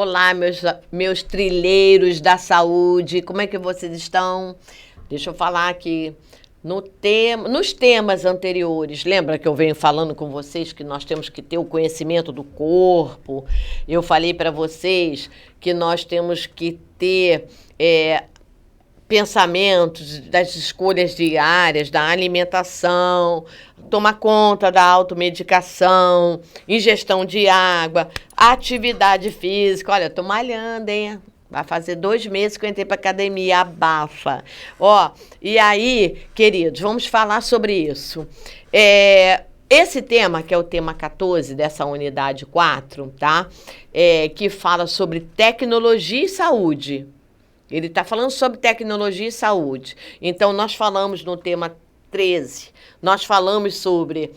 Olá, meus trilheiros da saúde, como é que vocês estão? Deixa eu falar aqui. Nos temas anteriores, lembra que eu venho falando com vocês que nós temos que ter o conhecimento do corpo? Eu falei para vocês que nós temos que ter pensamentos das escolhas diárias, da alimentação, tomar conta da automedicação, ingestão de água, atividade física. Olha, tô malhando, hein? Vai fazer 2 meses que eu entrei para academia, abafa. E aí, queridos, vamos falar sobre isso. Esse tema, que é o tema 14 dessa unidade 4, tá? Que fala sobre tecnologia e saúde. Ele está falando sobre tecnologia e saúde. Então, nós falamos no tema 13, nós falamos sobre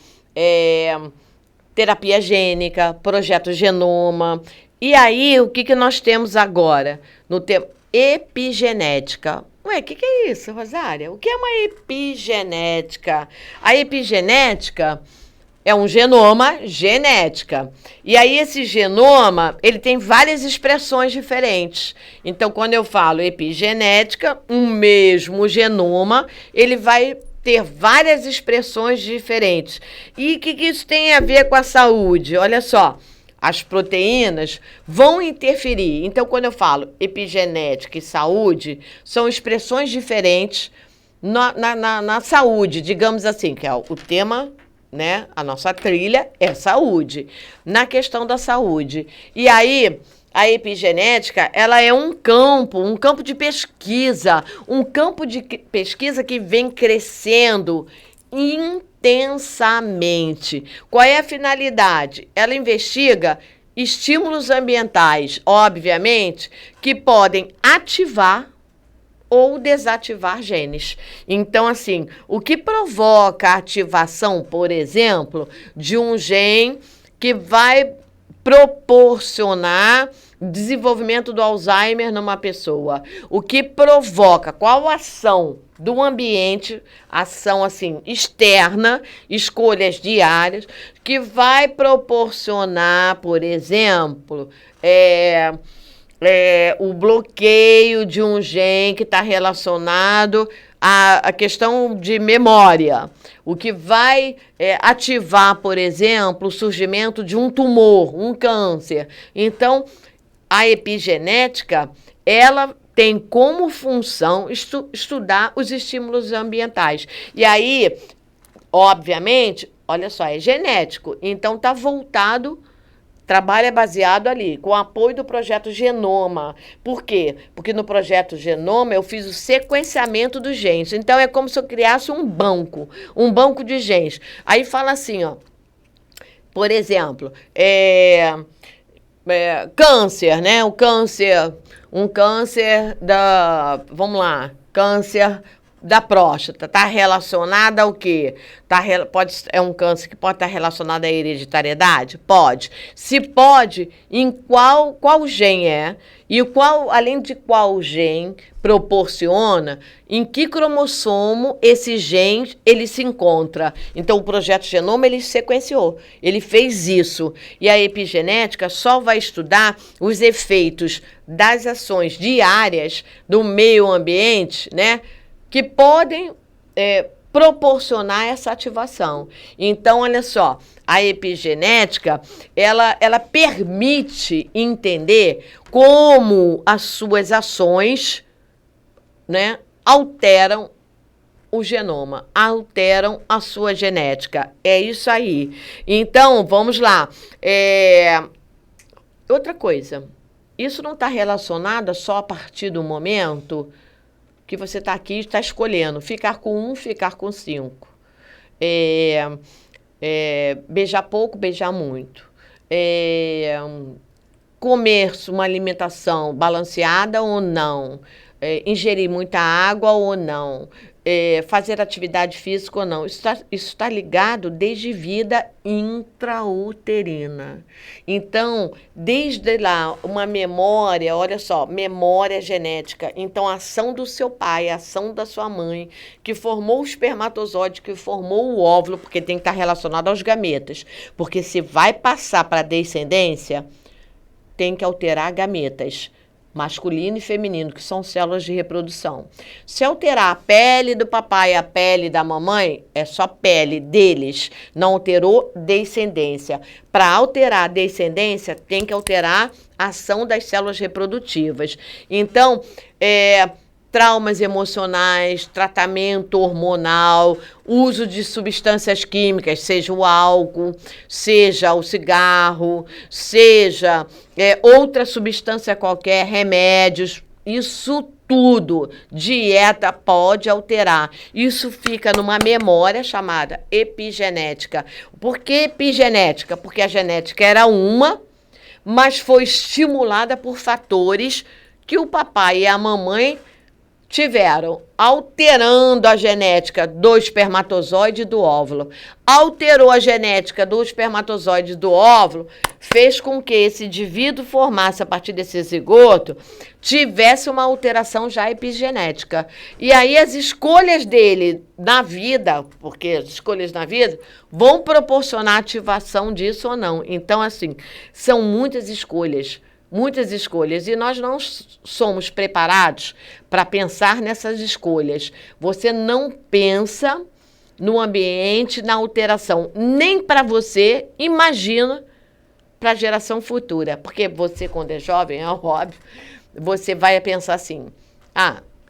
terapia gênica, projeto Genoma. E aí, o que nós temos agora? No tema epigenética. Ué, o que é isso, Rosária? O que é uma epigenética? A epigenética é um genoma genética. E aí esse genoma, ele tem várias expressões diferentes. Então, quando eu falo epigenética, um mesmo genoma, ele vai ter várias expressões diferentes. E o que isso tem a ver com a saúde? Olha só, as proteínas vão interferir. Então, quando eu falo epigenética e saúde, são expressões diferentes na saúde, digamos assim, que é o tema, né? A nossa trilha é saúde, na questão da saúde. E aí, a epigenética, ela é um campo de pesquisa, que vem crescendo intensamente. Qual é a finalidade? Ela investiga estímulos ambientais, obviamente, que podem ativar ou desativar genes. Então, assim, o que provoca a ativação, por exemplo, de um gene que vai proporcionar desenvolvimento do Alzheimer numa pessoa? O que provoca? Qual ação do ambiente, ação assim externa, escolhas diárias, que vai proporcionar, por exemplo, o bloqueio de um gene que está relacionado à questão de memória, o que vai ativar, por exemplo, o surgimento de um tumor, um câncer. Então, a epigenética, ela tem como função estudar os estímulos ambientais. E aí, obviamente, olha só, é genético, então está voltado. Trabalho é baseado ali, com o apoio do projeto Genoma. Por quê? Porque no projeto Genoma eu fiz o sequenciamento dos genes. Então, é como se eu criasse um banco de genes. Aí fala assim, ó, por exemplo, câncer, né? Um câncer vamos lá, câncer da próstata, está relacionada ao quê? É um câncer que pode estar relacionado à hereditariedade? Pode. Se pode, em qual gene é? E além de qual gene proporciona, em que cromossomo esse gene ele se encontra? Então, o projeto Genoma, ele sequenciou, ele fez isso. E a epigenética só vai estudar os efeitos das ações diárias do meio ambiente, né? Que podem proporcionar essa ativação. Então, olha só, a epigenética, ela permite entender como as suas ações, né, alteram o genoma, alteram a sua genética. É isso aí. Então, vamos lá. Outra coisa, isso não está relacionado só a partir do momento que você está aqui e está escolhendo ficar com 1, ficar com 5. Beijar pouco, beijar muito. Comer uma alimentação balanceada ou não. Ingerir muita água ou não. Fazer atividade física ou não. Isso está ligado desde vida intrauterina. Então, desde lá, uma memória, olha só, memória genética. Então, a ação do seu pai, a ação da sua mãe, que formou o espermatozoide, que formou o óvulo, porque tem que estar relacionado aos gametas. Porque se vai passar para a descendência, tem que alterar gametas, masculino e feminino, que são células de reprodução. Se alterar a pele do papai e a pele da mamãe, é só pele deles, não alterou descendência. Para alterar a descendência, tem que alterar a ação das células reprodutivas. Então, traumas emocionais, tratamento hormonal, uso de substâncias químicas, seja o álcool, seja o cigarro, seja outra substância qualquer, remédios, isso tudo, dieta pode alterar. Isso fica numa memória chamada epigenética. Por que epigenética? Porque a genética era uma, mas foi estimulada por fatores que o papai e a mamãe tiveram, alterando a genética do espermatozoide e do óvulo. Alterou a genética do espermatozoide e do óvulo, fez com que esse indivíduo formasse, a partir desse zigoto, tivesse uma alteração já epigenética. E aí as escolhas dele na vida, porque as escolhas na vida vão proporcionar ativação disso ou não. Então, assim, são muitas escolhas, e nós não somos preparados para pensar nessas escolhas. Você não pensa no ambiente, na alteração, nem para você, imagina para a geração futura. Porque você, quando é jovem, é óbvio, você vai pensar assim,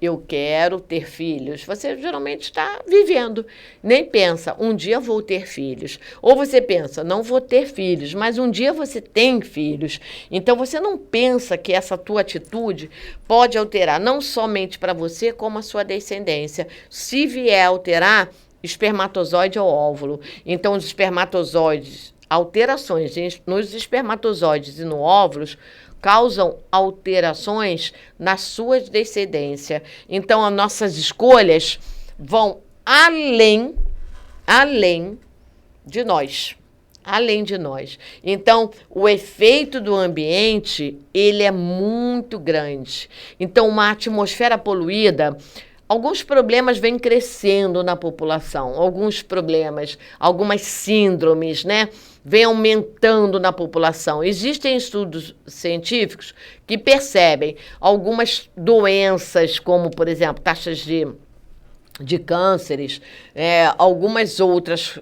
eu quero ter filhos. Você geralmente está vivendo, nem pensa, um dia vou ter filhos. Ou você pensa, não vou ter filhos, mas um dia você tem filhos. Então, você não pensa que essa tua atitude pode alterar não somente para você, como a sua descendência. Se vier alterar, espermatozoide ou óvulo. Então, os espermatozoides, alterações nos espermatozoides e no óvulos, causam alterações na sua descendência. Então, as nossas escolhas vão além de nós. Além de nós. Então, o efeito do ambiente, ele é muito grande. Então, uma atmosfera poluída, alguns problemas vêm crescendo na população, alguns problemas, algumas síndromes, né? Vem aumentando na população. Existem estudos científicos que percebem algumas doenças, como, por exemplo, taxas de cânceres, algumas outras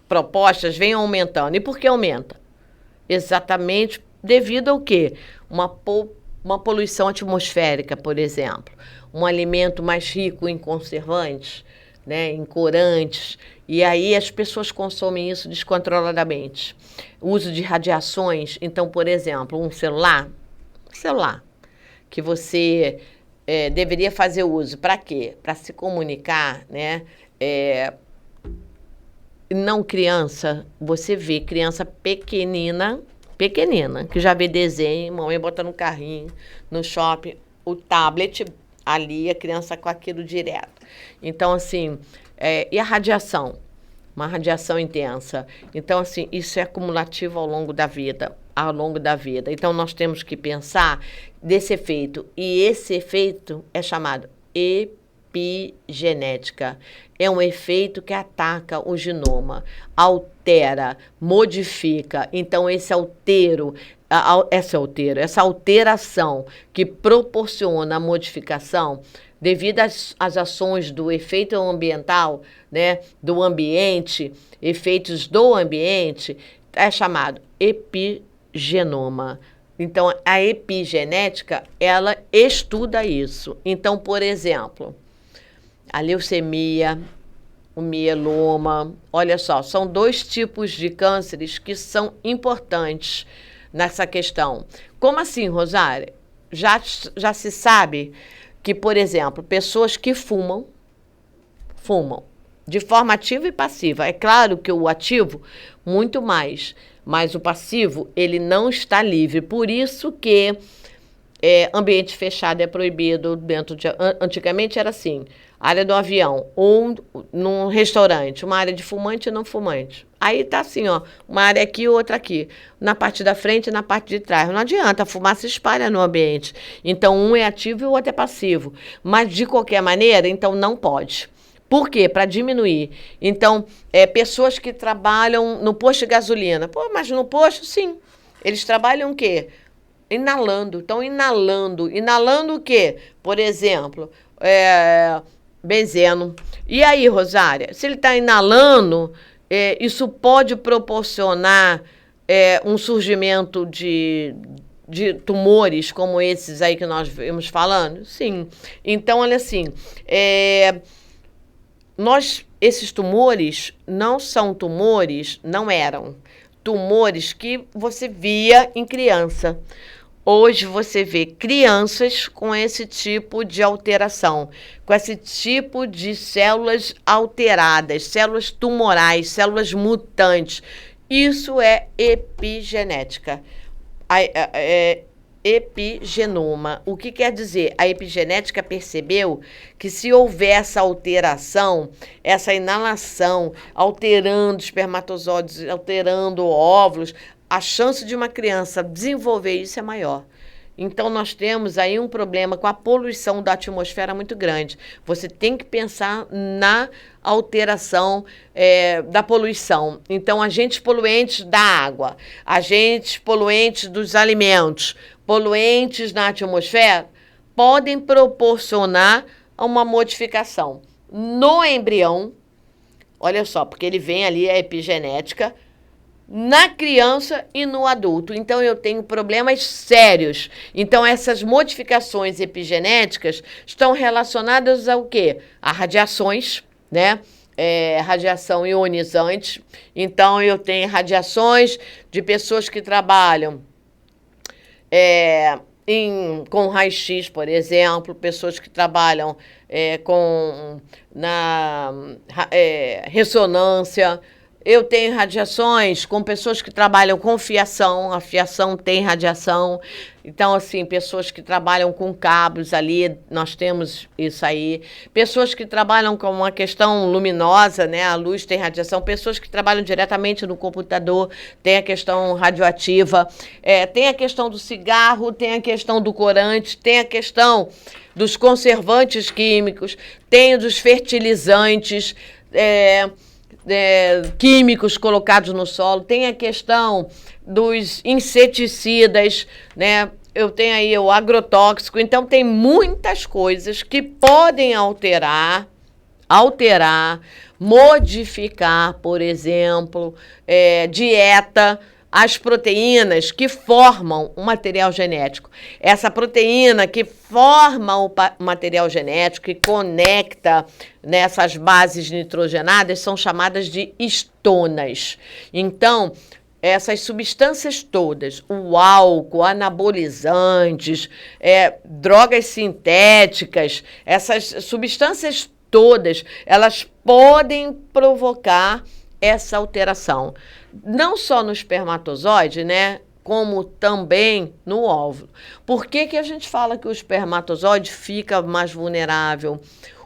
propostas vêm aumentando. E por que aumenta? Exatamente devido ao quê? Uma poluição atmosférica, por exemplo. Um alimento mais rico em conservantes, né, em corantes, e aí as pessoas consomem isso descontroladamente. O uso de radiações, então, por exemplo, um celular que você deveria fazer uso, para quê? Para se comunicar, né? Não criança, você vê criança pequenina, que já vê desenho, mamãe bota no carrinho, no shopping, o tablet, ali a criança com aquilo direto. Então, assim, e a radiação? Uma radiação intensa. Então, assim, isso é acumulativo ao longo da vida. Então, nós temos que pensar desse efeito. E esse efeito é chamado epigenética. É um efeito que ataca o genoma, altera, modifica. Então, essa alteração que proporciona a modificação devido às ações do efeito ambiental, né, do ambiente, efeitos do ambiente, é chamado epigenoma. Então, a epigenética, ela estuda isso. Então, por exemplo, a leucemia, o mieloma, olha só, são 2 tipos de cânceres que são importantes nessa questão. Como assim, Rosária? Já se sabe que, por exemplo, pessoas que fumam de forma ativa e passiva. É claro que o ativo, muito mais, mas o passivo, ele não está livre. Por isso que ambiente fechado é proibido antigamente era assim, área do avião, ou num restaurante, uma área de fumante e não fumante. Aí tá assim, ó, uma área aqui, outra aqui, na parte da frente e na parte de trás. Não adianta, a fumaça se espalha no ambiente. Então, um é ativo e o outro é passivo. Mas, de qualquer maneira, então não pode. Por quê? Para diminuir. Então, pessoas que trabalham no posto de gasolina. Pô, mas no posto, sim. Eles trabalham o quê? Inalando. Estão inalando. Inalando o quê? Por exemplo, benzeno. E aí, Rosária, se ele está inalando, isso pode proporcionar um surgimento de tumores como esses aí que nós vimos falando? Sim. Então, olha assim, esses tumores não são tumores, não eram tumores que você via em criança. Hoje você vê crianças com esse tipo de alteração, com esse tipo de células alteradas, células tumorais, células mutantes. Isso é epigenética. Epigenoma. O que quer dizer? A epigenética percebeu que se houver essa alteração, essa inalação, alterando espermatozoides, alterando óvulos, a chance de uma criança desenvolver isso é maior. Então, nós temos aí um problema com a poluição da atmosfera muito grande. Você tem que pensar na alteração da poluição. Então, agentes poluentes da água, agentes poluentes dos alimentos, poluentes na atmosfera, podem proporcionar uma modificação no embrião. Olha só, porque ele vem ali, a epigenética, na criança e no adulto. Então, eu tenho problemas sérios. Então, essas modificações epigenéticas estão relacionadas ao quê? A radiações, né? Radiação ionizante. Então, eu tenho radiações de pessoas que trabalham com raio-x, por exemplo, pessoas que trabalham ressonância. Eu tenho radiações com pessoas que trabalham com fiação, a fiação tem radiação. Então, assim, pessoas que trabalham com cabos ali, nós temos isso aí. Pessoas que trabalham com uma questão luminosa, né? A luz tem radiação. Pessoas que trabalham diretamente no computador, tem a questão radioativa. Tem a questão do cigarro, tem a questão do corante, tem a questão dos conservantes químicos, tem dos fertilizantes, químicos colocados no solo, tem a questão dos inseticidas, né? Eu tenho aí o agrotóxico, então tem muitas coisas que podem alterar, modificar, por exemplo, dieta, as proteínas que formam o material genético. Essa proteína que forma o material genético, que conecta nessas bases nitrogenadas, são chamadas de histonas. Então, essas substâncias todas, o álcool, anabolizantes, drogas sintéticas, essas substâncias todas, elas podem provocar essa alteração. Não só no espermatozoide, né? Como também no óvulo. Por que que a gente fala que o espermatozoide fica mais vulnerável?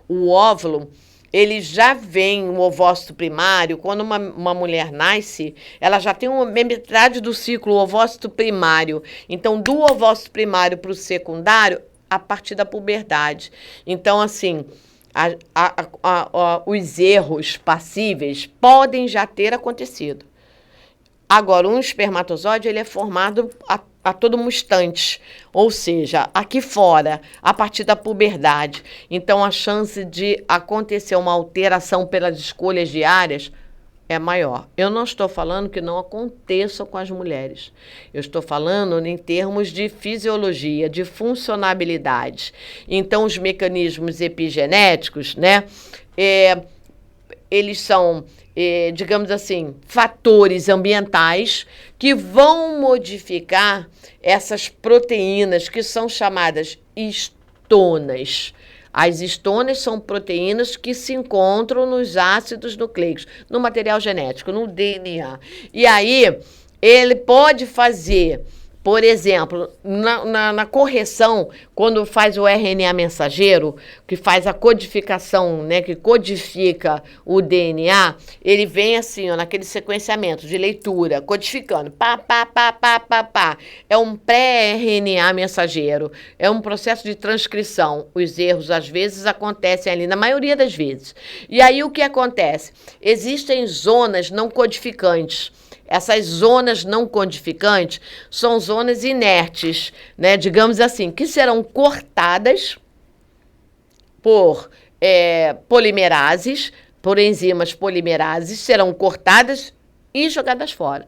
O óvulo, ele já vem, o ovócito primário, quando uma mulher nasce, ela já tem uma metade do ciclo ovócito primário. Então, do ovócito primário para o secundário, a partir da puberdade. Então, assim, os erros passíveis podem já ter acontecido. Agora, um espermatozoide ele é formado a todo instante, ou seja, aqui fora, a partir da puberdade. Então, a chance de acontecer uma alteração pelas escolhas diárias é maior. Eu não estou falando que não aconteça com as mulheres. Eu estou falando em termos de fisiologia, de funcionabilidade. Então, os mecanismos epigenéticos, né, eles são, digamos assim, fatores ambientais que vão modificar essas proteínas que são chamadas histonas. As histonas são proteínas que se encontram nos ácidos nucleicos, no material genético, no DNA. E aí, ele pode fazer, por exemplo, na correção, quando faz o RNA mensageiro, que faz a codificação, né, que codifica o DNA, ele vem assim, ó, naquele sequenciamento de leitura, codificando, pá. É um pré-RNA mensageiro, é um processo de transcrição. Os erros, às vezes, acontecem ali, na maioria das vezes. E aí, o que acontece? Existem zonas não codificantes. Essas zonas não codificantes são zonas inertes, né? Digamos assim, que serão cortadas por polimerases, por enzimas polimerases, serão cortadas e jogadas fora.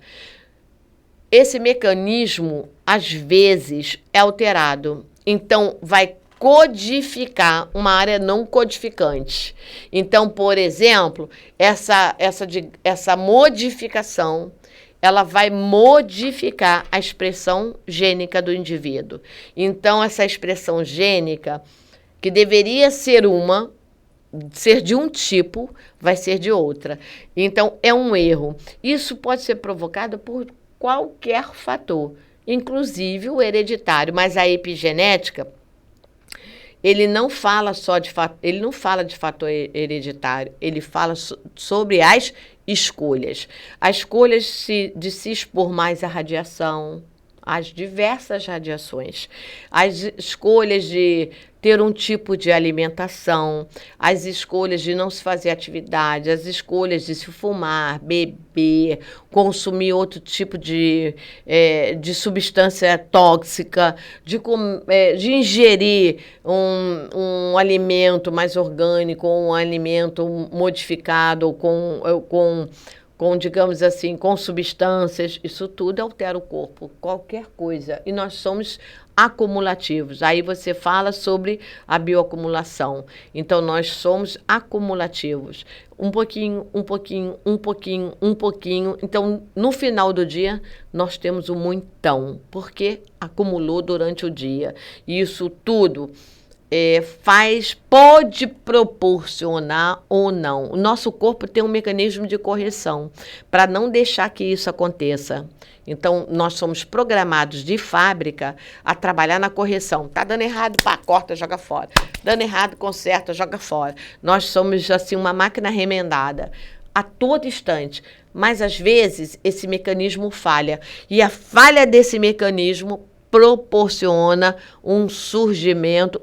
Esse mecanismo, às vezes, é alterado. Então, vai codificar uma área não codificante. Então, por exemplo, essa modificação, ela vai modificar a expressão gênica do indivíduo. Então, essa expressão gênica, que deveria ser de um tipo, vai ser de outra. Então, é um erro. Isso pode ser provocado por qualquer fator, inclusive o hereditário, mas a epigenética, ele não fala de fator hereditário, ele fala sobre as escolhas. As escolhas de se expor mais à radiação, às diversas radiações, as escolhas de ter um tipo de alimentação, as escolhas de não se fazer atividade, as escolhas de se fumar, beber, consumir outro tipo de substância tóxica, de ingerir um alimento mais orgânico, um alimento modificado, ou com, digamos assim, com substâncias, isso tudo altera o corpo, qualquer coisa. E nós somos acumulativos. Aí você fala sobre a bioacumulação. Então, nós somos acumulativos. Um pouquinho, um pouquinho, um pouquinho, um pouquinho. Então, no final do dia, nós temos um muitão, porque acumulou durante o dia. E isso tudo pode proporcionar ou não. O nosso corpo tem um mecanismo de correção para não deixar que isso aconteça. Então, nós somos programados de fábrica a trabalhar na correção. Tá dando errado, pá, corta, joga fora. Dando errado, conserta, joga fora. Nós somos, assim, uma máquina remendada a todo instante. Mas, às vezes, esse mecanismo falha. E a falha desse mecanismo proporciona um surgimento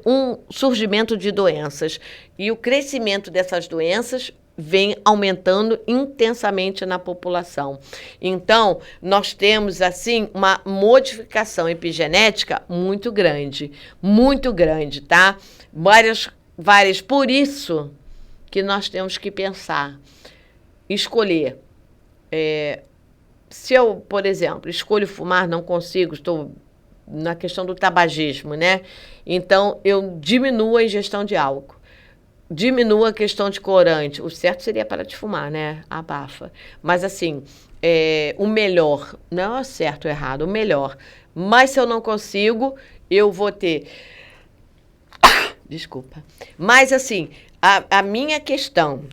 de doenças. E o crescimento dessas doenças vem aumentando intensamente na população. Então, nós temos, assim, uma modificação epigenética muito grande, tá? Várias. Por isso que nós temos que pensar, escolher. Se eu, por exemplo, escolho fumar, não consigo, estou na questão do tabagismo, né? Então, eu diminuo a ingestão de álcool, diminuo a questão de corante. O certo seria parar de fumar, né? Abafa. Mas, assim, o melhor, não é certo ou errado, o melhor. Mas, se eu não consigo, eu vou ter... Desculpa. Mas, assim, a minha questão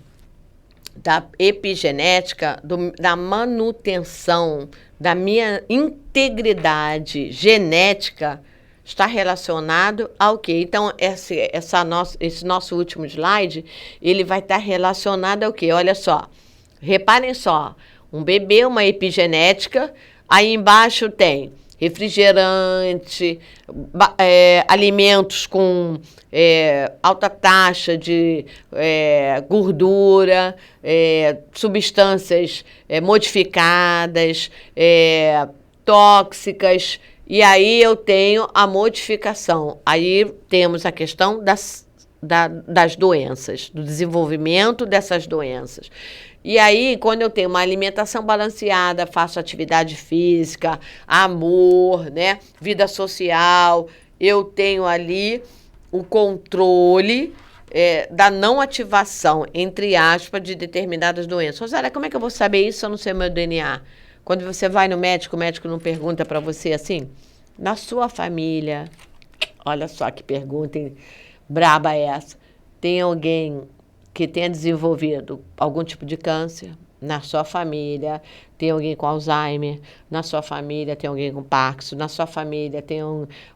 da epigenética, da manutenção da minha integridade genética está relacionado ao quê? Então, esse nosso último slide, ele vai estar relacionado ao quê? Olha só, reparem só, um bebê, uma epigenética, aí embaixo tem refrigerante, alimentos com alta taxa de gordura, substâncias modificadas, tóxicas, e aí eu tenho a modificação. Aí temos a questão das doenças, do desenvolvimento dessas doenças. E aí, quando eu tenho uma alimentação balanceada, faço atividade física, amor, né, vida social, eu tenho ali o controle da não ativação, entre aspas, de determinadas doenças. Rosália, como é que eu vou saber isso se eu não sei o meu DNA? Quando você vai no médico, o médico não pergunta para você assim? Na sua família, olha só que pergunta braba essa, tem alguém que tenha desenvolvido algum tipo de câncer? Na sua família tem alguém com Alzheimer, na sua família tem alguém com Parkinson, na sua família tem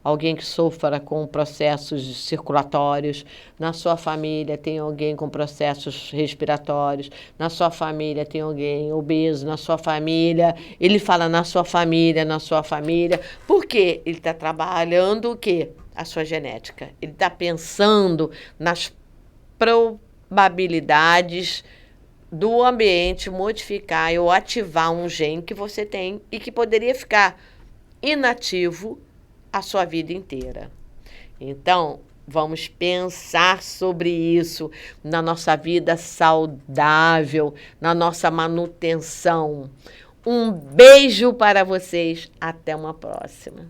alguém que sofra com processos circulatórios, na sua família tem alguém com processos respiratórios, na sua família tem alguém obeso, na sua família, ele fala na sua família, por quê? Ele está trabalhando o quê? A sua genética, ele está pensando nas probabilidades do ambiente modificar ou ativar um gene que você tem e que poderia ficar inativo a sua vida inteira. Então, vamos pensar sobre isso na nossa vida saudável, na nossa manutenção. Um beijo para vocês. Até uma próxima.